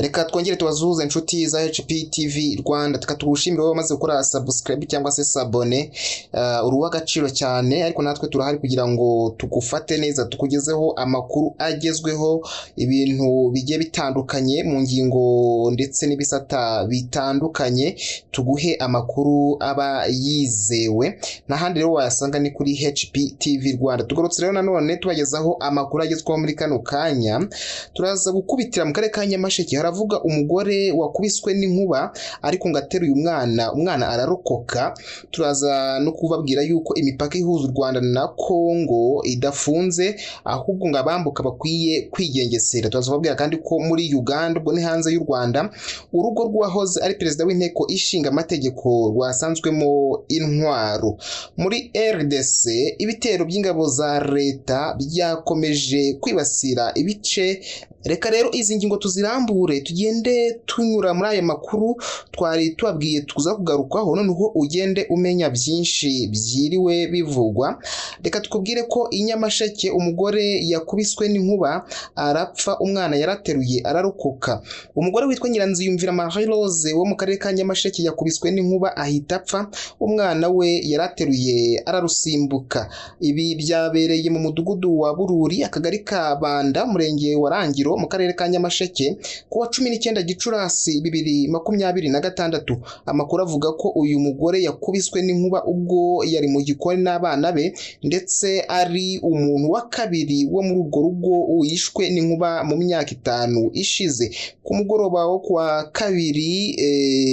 Reka twongere tubazuze inshuti za HPTV Rwanda tukatugushimira wowe wamaze gukora subscribe cyangwa se sabone uruwa agaciro cyane, ariko natwe turahari kugira ngo tugufate neza tukugezeho amakuru agezweho, ibintu bigiye bitandukanye mu ngingo ndetse n'ibisata bitandukanye, tuguhe amakuru aba yizewe n'ahandi rero wayasanga ni kuri HPTV Rwanda. Tugarutse rero nanone tubagezaho amakuru agezweho muri kano kanya. Turaza gukubitira mu karere ka Nyamasheke, haravuga umugore wakubiswe n'inkuba ariko ngo ateruye umwana ararokoka. Turaza no kubabwira yuko imipaka ihuza u Rwanda na Kongo idafunze, ahubwo ngo abambuka bakwiye kwigengesera. Turaza kubabwira kandi ko muri Uganda, ubwo ni hanze y'u Rwanda, urugo rwahoze ari perezida w'inteko ishinga amategeko rwasanzwemo intwaro. Muri RDC ibitero by'ingabo za leta byakomeje kwibasira ibice. Reka rero izi ngingo tuzirambure tugende tunyura muri aya makuru twari tubabwiye tuza kugarukaho, noneho ugende umenya byinshi byiriwe bivugwa. Reka tukubwire ko i Nyamasheke umugore yakubiswe n'inkuba arapfa, umwana yarateruye ararokoka. Umugore witwa Nyiranziyumvira Marie Rose wo mu karere ka Nyamasheke yakubiswe n'inkuba ahita apfa, umwana we yarateruye ararusimbuka. Ibi byabereye mu mudugudu wa Bururi, akagari ka Banda, murenge wa Rangiro, mu karere ka Nyamasheke kuwa 19 Gicurasi 2026. Amakuru avuga ko uyu mugore yakubiswe n'inkuba ubwo yari mu gikoni n'abana be, ndetse ari umuntu wa kabiri wo muri urwo rugo wishwe n'inkuba mu myaka 5 ishize. Ku mugoroba wo kuwa kabiri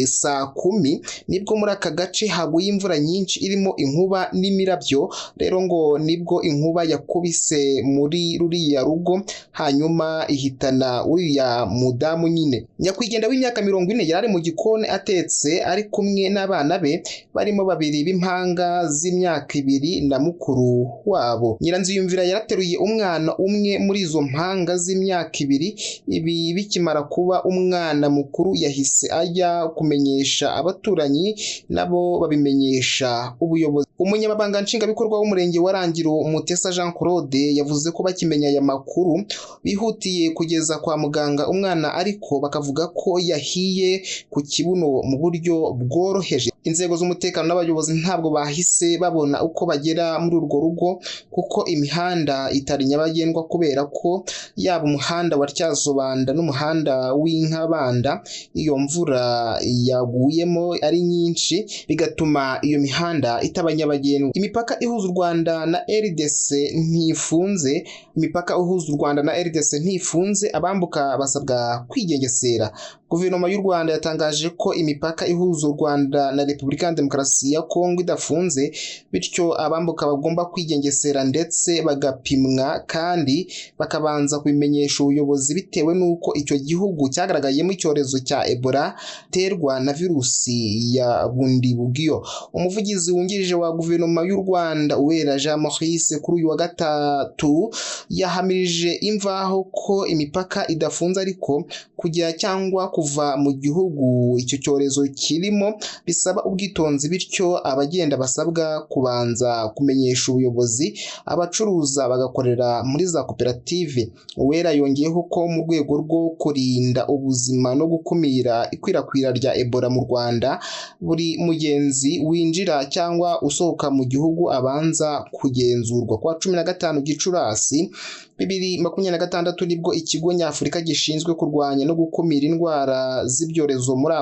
saa 10 nibwo muri aka gace haguye imvura nyinshi irimo inkuba n'imirabyo. Rero ngo nibwo inkuba yakubise muri ruriya rugo, hanyuma ihitana uriya mudamu nyine. Nyakwigendera w'imyaka 40 yari mu gikoni atetse ari kumwe n'abana be barimo babiri b'impanga z'imyaka 2 na mukuru wabo. Nyiranziyumvira yarateruye umwana umwe muri izo mpanga z'imyaka 2. Ibi bikimara kuba, umwana mukuru yahise ajya kumenyesha abaturanyi, nabo babimenyesha ubuyobozi. Umunyamabanga nshingabikorwa w'umurenge wa Rangiro Mutesa Jean Claude yavuze ko bakimenya aya makuru bihutiye kugeza kwa muganga umwana, ariko bakavuga ko yahiye ku kibuno mu buryo bworoheje. Inzego z'umutekano n'abayobozi ntabwo bahise babona uko bagera muri urwo rugo kuko imihanda itari nyabagendwa, kubera ko yaba umuhanda wa Tyazo-Banda n'umuhanda w'Inka-Banda iyo mvura yaguyemo ari nyinshi, bigatuma iyo mihanda itaba nyabagendwa. Imipaka ihuza u Rwanda na RDC ntifunze. Imipaka ihuza u Rwanda na RDC ntifunze, abambuka basabwa kwigengesera. Guverinoma y'u Rwanda yatangaje ko imipaka ihuza u Rwanda na Repubulika ya Demokarasi ya Kongo idafunze, bityo abambuka bagomba kwigengesera ndetse bagapimwa kandi bakabanza kubimenyesha ubuyobozi, bitewe n'uko icyo gihugu cyagaragayemo icyorezo cya Ebola terwa na virusi ya Bundibugyo. Umuvugizi wungirije wa guverinoma y'u Rwanda Uwera Jean Maurice kuri uyu wa gatatu yahamirije imvaho ko imipaka idafunze, ariko kujya cyangwa kuva mu gihugu icyo cyorezo kirimo bisaba ubwitonzi, bityo abagenda basabwa kubanza kumenyesha ubuyobozi, abacuruza bagakorera muri za koperative. Uwera yongeyeho ko mu rwego rwo kurinda ubuzima no gukumira ikwirakwira rya Ebola mu Rwanda, buri mugenzi winjira cyangwa usohoka mu gihugu abanza kugenzurwa. Kwa 15 Gicurasi 2026 nibwo ikigo nyafurika gishinzwe kurwanya no gukumira indwara z'ibyorezo muri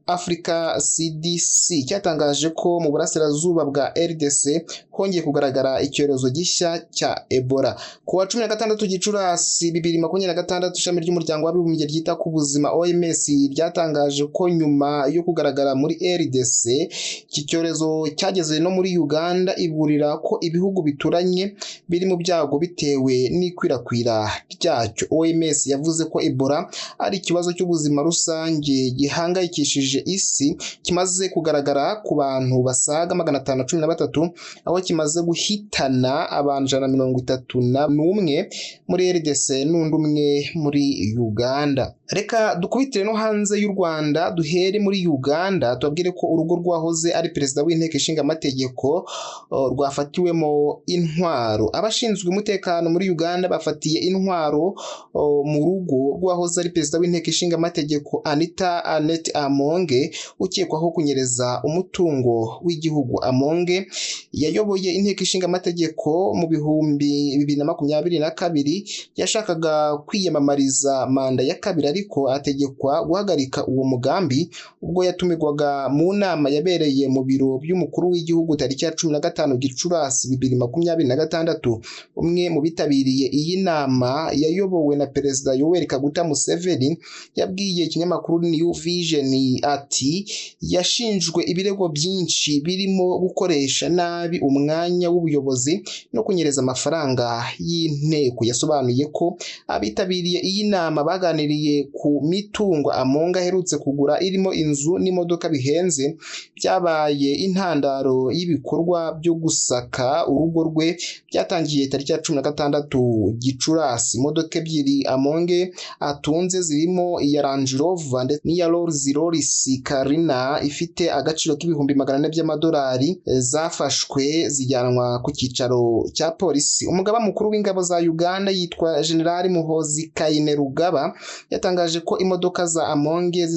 Africa CDC cyatangaje ko mu burasirazuba bwa RDC hongeye kugaragara icyorezo gishya cya Ebola. Ku wa 16 Gicurasi 2026 ishami ry'umuryango w'abibumbye ryita ku buzima OMS ryatangaje ko nyuma yo kugaragara muri RDC iki cyorezo cyageze no muri Uganda, iburira ko ibihugu bituranye biri mu byago bitewe n'ikwirakwira ryacyo. OMS yavuze ko Ebola ari ikibazo cy'ubuzima rusange gihangayikishije cyugarije isi kimaze kugaragara ku bantu basaga 513 aho kimaze guhitana abantu 131 muri RDC n'undi umwe muri Uganda. Reka dukubitire no hanze y'u Rwanda, duhere muri Uganda tubabwire ko urugo rwahoze ari perezida w'inteko ishinga amategeko rwafatiwemo intwaro. Abashinzwe umutekano muri Uganda bafatiye intwaro mu rugo rwahoze ari perezida w'inteko ishinga amategeko Anita Annette Amonge ukekwaho kunyereza umutungo w'igihugu. Amonge yayoboye inteko ishinga amategeko mu bihumbi 2022, yashakaga kwiyamamariza manda ya kabiri ariko ategekwa guhagarika uwo mugambi ubwo yatumirwaga mu nama yabereye mu biro by'umukuru w'igihugu tariki ya 15 Gicurasi 2026. Umwe mu bitabiriye iyi nama yayobowe na perezida Yoweri Kaguta Museveni yabwiye ikinyamakuru New Vision ati yashinjwe ibirego byinshi birimo gukoresha nabi umwanya w'ubuyobozi no kunyereza amafaranga y'inteko. Yasobanuye ko abitabiriye iyi nama baganiriye ku mitungo Amonge aherutse kugura irimo inzu n'imodoka bihenze byabaye intandaro y'ibikorwa byo gusaka urugo rwe byatangiye tariki ya 16 Gicurasi. Imodoka ebyiri Amonge atunze zirimo iya Range Rover ndetse n'iya Rolls Royce Carina ifite agaciro k'ibihumbi 400 by'amadolari zafashwe zijyanwa ku cyicaro cya polisi. Umugaba mukuru w'ingabo za Uganda yitwa General Muhoozi Kainerugaba yatangaje ko imodoka za Amonge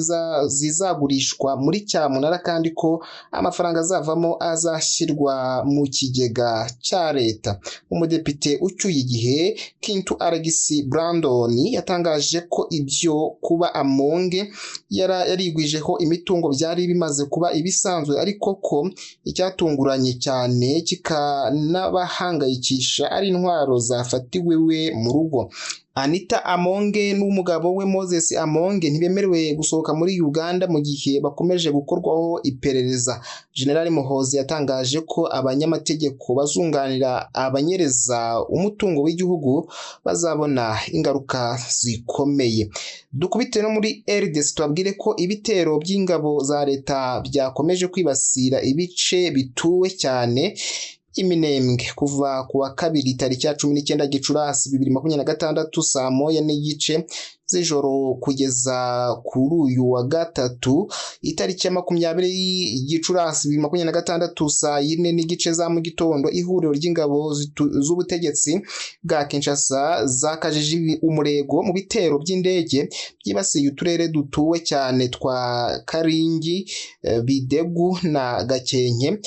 zizagurishwa muri cyamunara kandi ko amafaranga azavamo azashyirwa mu kigega cya leta. Umudepite ucyuye igihe Kintu Alex Brandon yatangaje ko ibyo kuba Amonge yarigwijeho imitungo byari bimaze kuba ibisanzwe ariko ko icyatunguranye cyane kikanabahangayikisha ari intwaro zafatiwe we mu rugo. Anita Amonge n'umugabo we Moses Amonge ntibemerewe gusohoka muri Uganda mu gihe bakomeje gukorwaho iperereza. General Muhoozi yatangaje ko abanyamategeko bazunganira abanyereza umutungo w'igihugu bazabona ingaruka zikomeye. Dukubite no muri RDC tubabwire ko ibitero by'ingabo za leta byakomeje kwibasira ibice bituwe cyane Iminembwe kuva kuwa kabiri tariki ya 19 Gicurasi 2026 saa 1:15 z'ijoro kugeza kuri uyu wa gatatu itariki ya 20 Gicurasi 2026 saa 4:15 za mu gitondo. Ihuriro ry'ingabo z'ubutegetsi bwa Kinshasa zakajije umurego mu bitero by'indege byibasiye uturere dutuwe cyane twa Karingi, Bidegu na Gakenke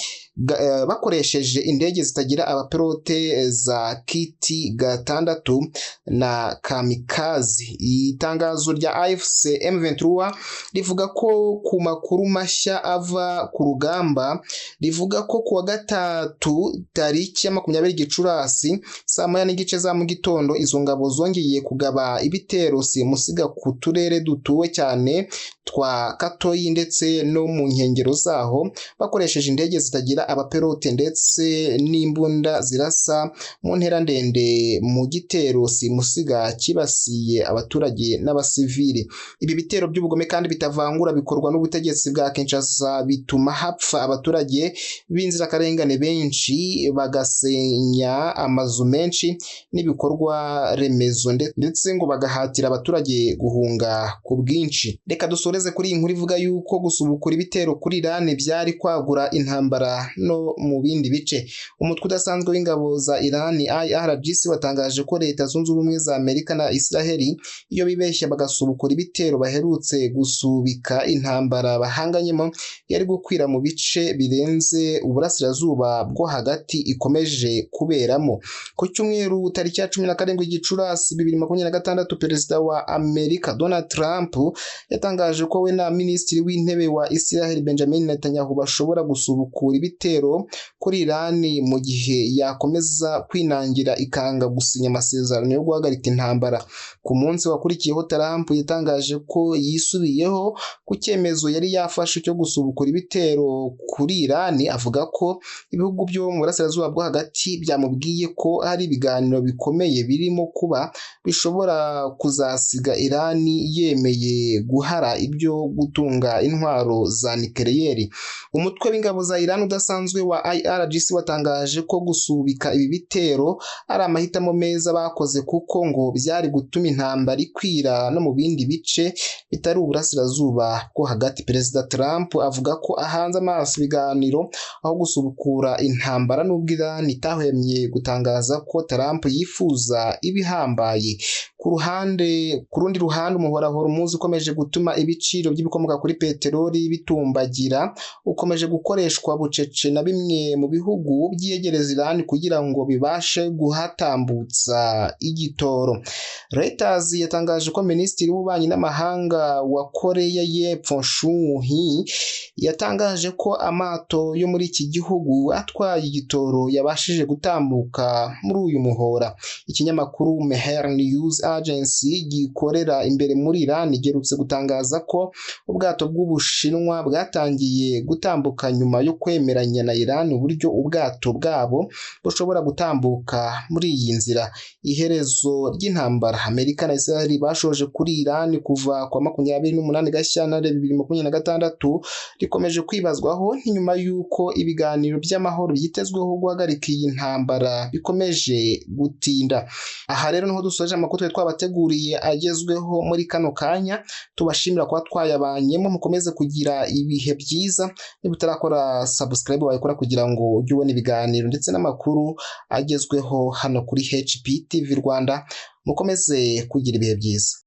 bakoresheje indege zitagira abapilote za Kiti gatandatu na Kamikaze. Itangazo rya AFC M23 rivuga ko ku makuru mashya ava ku rugamba rivuga ko kuwa gatatu tariki ya 20 Gicurasi saa 1:15 za mu gitondo izo ngabo zongeye kugaba ibitero simusiga ku turere dutuwe cyane twa Katoyi ndetse no mu nkengero zaho bakoresheje indege zitagira abapilote ndetse n'imbunda zirasa mu ntera ndende mu gitero simusiga kibasiye abaturage n'abasivili. Ibi bitero by'ubugome kandi bitavangura bikorwa n'ubutegetsi bwa Kinshasa bituma hapfa abaturage b'inzirakarengane benshi, bagasenya amazu menshi n'ibikorwa remezo ndetse ngo bagahatira abaturage guhunga ku bwinshi. Reka dusoreze kuri iyi nkuru ivuga yuko gusubukura ibitero kuri Iran byari kwagura intambara no mu bindi bice. Umutwe udasanzwe w'ingabo za Iran IRGC watangaje ko Leta Zunze Ubumwe za Amerika na Israeli iyo bibeshya bagasubukura ibitero baherutse gusubika intambara bahanganyemo yari gukwira mu bice birenze uburasirazuba bwo hagati ikomeje kuberamo. Ku cyumweru tariki ya 17 Gicurasi 2026 perezida wa Amerika Donald Trump yatangaje ko we na minisitiri w'intebe wa Israel Benjamin Netanyahu bashobora gusubukura ibitero ibitero kuri Iran mu gihe yakomeza kwinangira ikanga gusinya amasezerano yo guhagarika intambara. Ku munsi wakurikiyeho Trump yatangaje ko yisubiyeho ku cyemezo yari yafashe cyo gusubukura ibitero kuri Iran, avuga ko ibihugu byo mu burasirazuba bwo hagati byamubwiye ko hari ibiganiro bikomeye birimo kuba bishobora kuzasiga Iran yemeye guhara ibyo gutunga intwaro za nucleaire. Umutwe w'ingabo za Iran udasanzwe wa IRGC watangaje ko gusubika ibi bitero ari amahitamo meza bakoze kuko ngo byari gutuma intambara ikwira no mu bindi bice bitari uburasirazuba bwo hagati. Perezida Trump avuga ko ahanze amaso ibiganiro aho gusubukura intambara, n'ubwo Iran itahwemye gutangaza ko Trump yifuza ibihambaye. Ku rundi ruhande, umuhora Hormuz ukomeje gutuma ibiciro by'ibikomoka kuri peteroli bitumbagira ukomeje gukoreshwa bucece na bimwe mu bihugu byegereza Iran kugira ngo bibashe guhatambutsa igitoro. Reuters yatangaje ko Minisitiri w'Ububanyi n'Amahanga wa Koreya y'Epfo Suu Hee yatangaje ko amato yo muri iki gihugu atwaye igitoro yabashije gutambuka muri uyu muhora. Ikinyamakuru Mehr News Agency gikorera imbere muri Iran giherutse gutangaza ko ubwato bw'Ubushinwa bwatangiye gutambuka nyuma yo kwemeranya na Iran uburyo ubwato bwabo bushobora gutambuka muri iyi nzira. Iherezo ry'intambara Amerika na Israel bashoje kuri Iran kuva kwa 28 Gashyantare 2026 rikomeje kwibazwaho nyuma y'uko ibiganiro by'amahoro byitezweho guhagarika iyi ntambara bikomeje gutinda. Aha rero niho dusoje amakuru twabateguriye agezweho muri kano kanya. Tubashimira kuba twayabanyemo, mukomeze kugira ibihe byiza. Niba utarakora subscribe wayikora kugira ngo ujye ubona ibiganiro ndetse n'amakuru agezweho hano kuri HPTV Rwanda. Mukomeze kugira ibihe byiza.